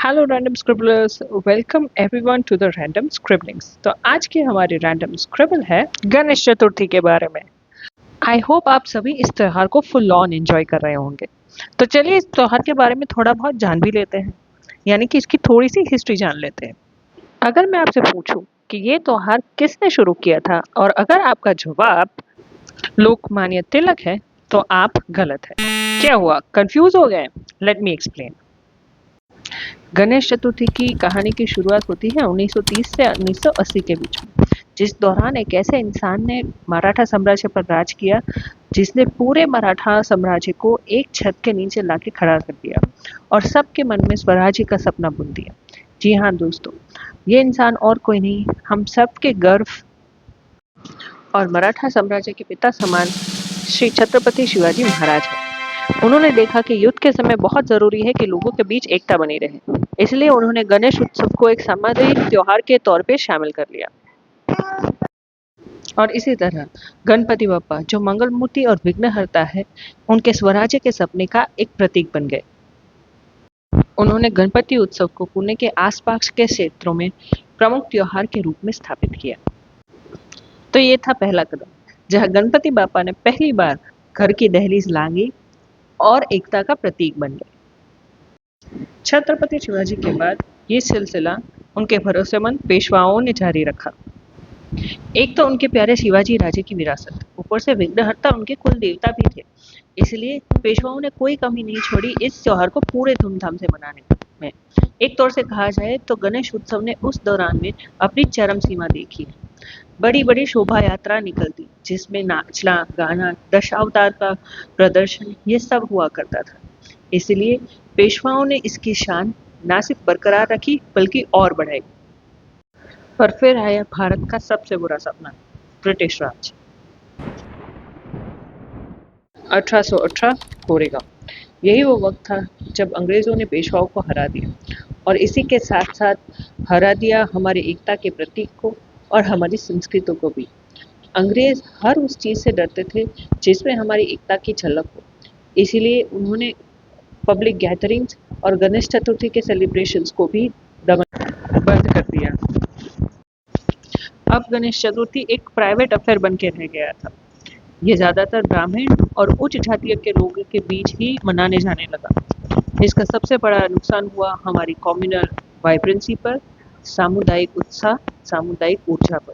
Hello random scribblers, welcome everyone to the random scribblings. तो आज की हमारी रैंडम स्क्रिबल है गणेश चतुर्थी के बारे में। आई होप आप सभी इस त्योहार को फुल ऑन एंजॉय कर रहे होंगे। तो चलिए इस त्योहार के बारे में थोड़ा बहुत जान भी लेते हैं, यानी कि इसकी थोड़ी सी हिस्ट्री जान लेते हैं। अगर मैं आपसे पूछूं कि ये त्योहार किसने शुरू किया था और अगर आपका जवाब लोकमान्य तिलक है तो आप गलत है। क्या हुआ, कंफ्यूज हो गए? Let me explain. Ganesh Chaturthi की कहानी की शुरुआत होती है 1930 से 1980 के बीच में, जिस दौरान एक ऐसे इंसान ने मराठा साम्राज्य पर राज किया जिसने पूरे मराठा साम्राज्य को एक छत के नीचे लाके खड़ा कर दिया और सबके मन में स्वराज्य का सपना बुन दिया। जी हाँ दोस्तों, ये इंसान और कोई नहीं, हम सबके गर्व और मराठा साम्राज्य के पिता समान श्री छत्रपति शिवाजी महाराज हैं। उन्होंने देखा कि युद्ध के समय बहुत जरूरी है कि लोगों के बीच एकता बनी रहे, इसलिए उन्होंने गणेश उत्सव को एक सामाजिक त्योहार के तौर पे शामिल कर लिया। और इसी तरह गणपति बप्पा, जो मंगल मूर्ति और विघ्नहर्ता है, उनके स्वराज्य के सपने का एक प्रतीक बन गए। उन्होंने गणपति उत्सव को पुणे के आसपास के क्षेत्रों में प्रमुख त्योहार के रूप में स्थापित किया। तो ये था पहला कदम, जहां गणपति बापा ने पहली बार घर की दहलीज लांगी और एकता का प्रतीक बन गए। छत्रपति शिवाजी के बाद ये सिलसिला उनके भरोसेमंद पेशवाओं ने जारी रखा। एक तो उनके प्यारे शिवाजी राजे की विरासत, ऊपर से विघ्नहर्ता उनके कुल देवता भी थे, इसलिए पेशवाओं ने कोई कमी नहीं छोड़ी इस त्योहार को पूरे धूमधाम से मनाने में। एक तौर से कहा जाए तो गणेश उत्सव ने उस दौरान में अपनी चरम सीमा देखी। बड़ी बड़ी शोभा यात्रा निकलती जिसमें नाचना गाना दशावतार का प्रदर्शन ये सब हुआ करता था। इसलिए पेशवाओं ने इसकी शान न सिर्फ बरकरार रखी बल्कि और बढ़ाई। पर फिर आया भारत का सबसे बुरा सपना, ब्रिटिश राज। 1818 कोरेगांव, यही वो वक्त था जब अंग्रेजों ने पेशवाओं को हरा दिया और इसी के साथ साथ हरा दिया हमारी एकता के प्रतीक को और हमारी संस्कृति को भी। अंग्रेज हर उस चीज से डरते थे जिसमें हमारी एकता की झलक हो, इसीलिए उन्होंने पब्लिक गैदरिंग्स और गणेश चतुर्थी के सेलिब्रेशंस को भी बंद कर दिया। अब गणेश चतुर्थी एक प्राइवेट अफेयर बन के रह गया था। ये ज्यादातर ब्राह्मण और उच्च जातीय के लोगों के बीच ही मनाने जाने लगा। इसका सबसे बड़ा नुकसान हुआ हमारी कम्युनल वाइब्रेंसी पर, सामुदायिक उत्साह, सामुदायिक ऊर्जा पर।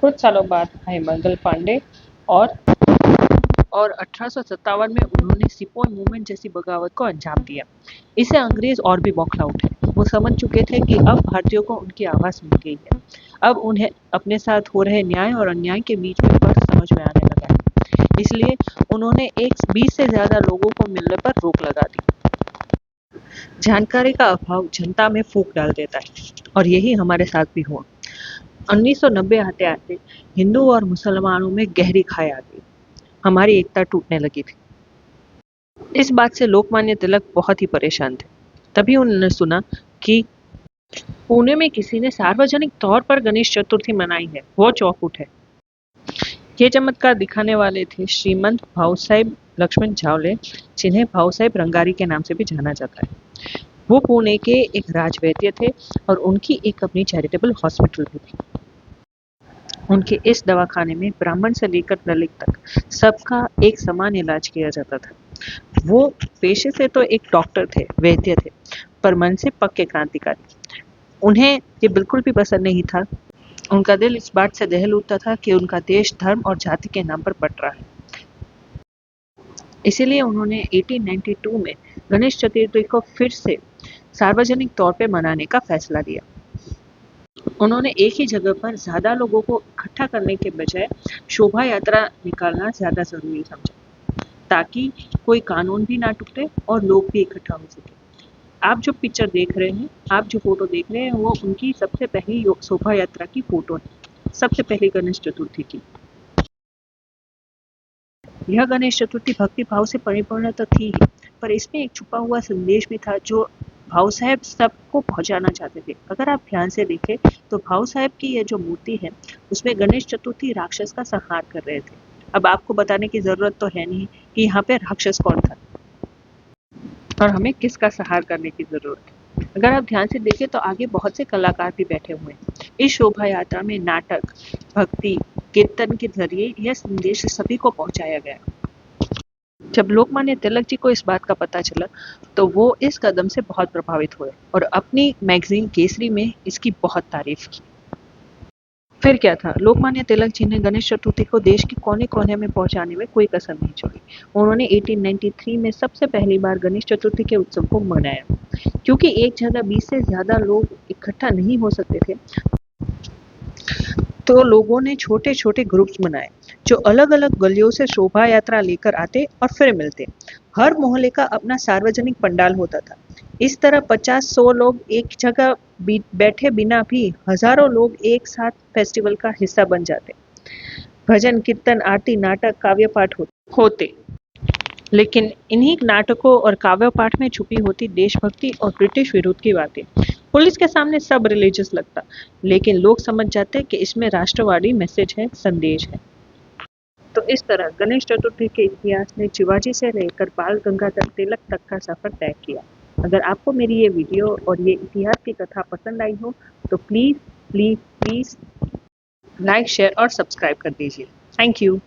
कुछ सालों बाद आए मंगल पांडे और 1857 में उन्होंने सिपोई मूवमेंट जैसी बगावत को अंजाम दिया। इससे अंग्रेज और भी बौखला उठे। वो समझ चुके थे कि अब भारतीयों को उनकी आवाज मिल गई है। अब उन्हें अपने साथ हो रहे न्याय और अन्याय के बीच में फर्क समझ में आने लगा है। इसलिए उन्होंने 20 से ज्यादा लोगों को मिलने पर रोक लगा दी। जानकारी का अभाव जनता में फूंक डाल देता है और यही हमारे साथ भी हुआ। 1990 आते आते हिंदू और मुसलमानों में गहरी खाई आ गई। हमारी एकता टूटने लगी थी। इस बात से लोकमान्य तिलक बहुत ही परेशान थे। तभी उन्होंने सुना कि पुणे में किसी ने सार्वजनिक तौर पर गणेश चतुर्थी मनाई है। वो चौंक उठे। ये चमत्कार दिखाने वाले थे श्रीमंत भाऊ साहेब लक्ष्मण झावले, जिन्हें भाऊ साहेब रंगारी के नाम से भी जाना जाता है। वो पुणे के एक राजवैद्य थे और उनकी एक अपनी चैरिटेबल हॉस्पिटल भी थी। उनके इस दवाखाने में ब्राह्मण से लेकर दलित तक सबका एक समान इलाज किया जाता था। वो पेशे से तो एक डॉक्टर थे, वैद्य थे, पर मन से पक्के क्रांतिकारी। उन्हें ये बिल्कुल भी पसंद नहीं था। उनका दिल इस बात से दहल उठता था कि उनका देश धर्म और जाति के नाम पर बट रहा है। इसीलिए उन्होंने 1892 में गणेश चतुर्थी को फिर से सार्वजनिक तौर पर मनाने का फैसला लिया। उन्होंने एक ही जगह पर ज्यादा लोगों को इकट्ठा करने के बजाय शोभा यात्रा निकालना ज्यादा जरूरी समझा, ताकि कोई कानून भी ना टूटे और लोग भी इकट्ठा हो सके। आप जो पिक्चर देख रहे हैं, आप जो फोटो देख रहे हैं, वो उनकी सबसे पहली शोभा यात्रा की फोटो है, सबसे पहली गणेश चतुर्थी की। यह गणेश चतुर्थी भक्ति भाव से परिपूर्ण तो थी ही, पर इसमें एक छुपा हुआ संदेश भी था जो भाऊ साहेब सबको पहुंचाना चाहते थे। अगर आप ध्यान से देखें तो भाऊ साहेब की यह जो मूर्ति है, उसमें गणेश चतुर्थी राक्षस का संहार कर रहे थे। अब आपको बताने की जरूरत तो है नहीं कि यहाँ पे राक्षस कौन था और हमें किसका संहार करने की जरूरत है। अगर आप ध्यान से देखें तो आगे बहुत से कलाकार भी बैठे हुए हैं। इस शोभा यात्रा में नाटक, भक्ति, कीर्तन के जरिए यह संदेश सभी को पहुंचाया गया। जब लोकमान्य तिलक जी को इस बात का पता चला तो वो इस कदम से बहुत प्रभावित हुए और अपनी मैगजीन केसरी में इसकी बहुत तारीफ की। फिर क्या था, लोकमान्य तिलक जी ने गणेश चतुर्थी को देश के कोने-कोने में पहुंचाने में कोई कसर नहीं छोड़ी। उन्होंने 1893 में सबसे पहली बार गणेश चतुर्थी के उत्सव को मनाया। क्योंकि एक जगह 20 से ज्यादा लोग इकट्ठा नहीं हो सकते थे, तो लोगों ने छोटे-छोटे ग्रुप्स बनाए, जो अलग-अलग गलियों से शोभा यात्रा लेकर आते और फिर मिलते। हर मोहल्ले का अपना सार्वजनिक पंडाल होता था। इस तरह 50-100 लोग एक जगह बैठे बिना भी हजारों लोग एक साथ फेस्टिवल का हिस्सा बन जाते। भजन, कीर्तन, आरती, नाटक, काव्य पाठ होते। लेकिन इन्हीं नाटकों और काव्य पाठ में छुपी होती देशभक्ति और ब्रिटिश विरोध की बातें। पुलिस के सामने सब रिलीजियस लगता, लेकिन लोग समझ जाते कि इसमें राष्ट्रवादी मैसेज है, संदेश है। तो इस तरह गणेश चतुर्थी के इतिहास ने शिवाजी से लेकर बाल गंगाधर तिलक तक का सफर तय किया। अगर आपको मेरी ये वीडियो और ये इतिहास की कथा पसंद आई हो तो please please please like, share और सब्सक्राइब कर दीजिए। Thank you.